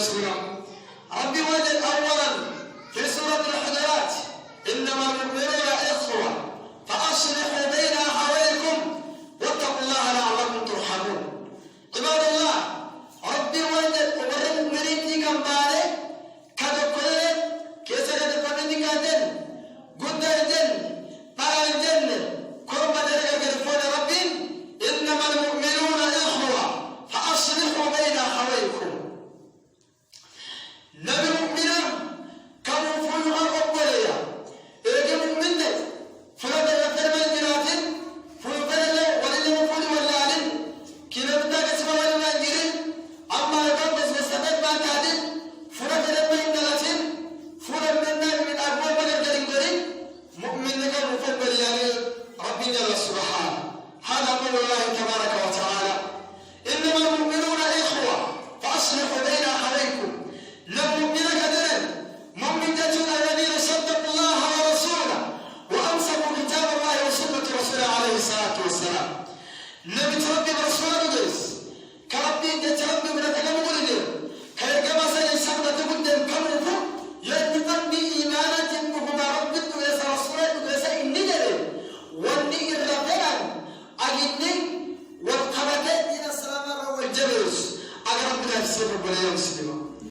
ورسوله. ربي وجد أولا في سورة الحجرات: إنما المؤمنون إخوة فأصلحوا بين أخويكم واتقوا الله لعلكم ترحمون. عباد الله، ربي وجد المؤمنين في كمبارة كدكولين كيسا كدكولين كادن قدردن باردن كربة كدفون ربي: إنما المؤمنون إخوة فأصلحوا بين أخويكم. نبي مؤمنا كانوا فلها قبليا إذا مؤمنا فلما يفعل من جراتين فلفعل ولله مفعول واللالين كلا بدا قسم ولما انجرين أما يقول بس مستفاد ما تعدين فلفعل من دلاتين فلفعل من أبوه من الجرين مؤمنا كانوا مفعول يعني ربنا جل سبحانه. هذا قول الله تبارك وتعالى: إنما المؤمنون إخوة فأصلحوا بين أخويكم. لم يؤمن كذلك مؤمن جدًا الذين صدقوا الله ورسوله وأمسكوا كتاب الله وسنة رسوله عليه الصلاة والسلام. نبي تربي برسوله بجلس كربي جتر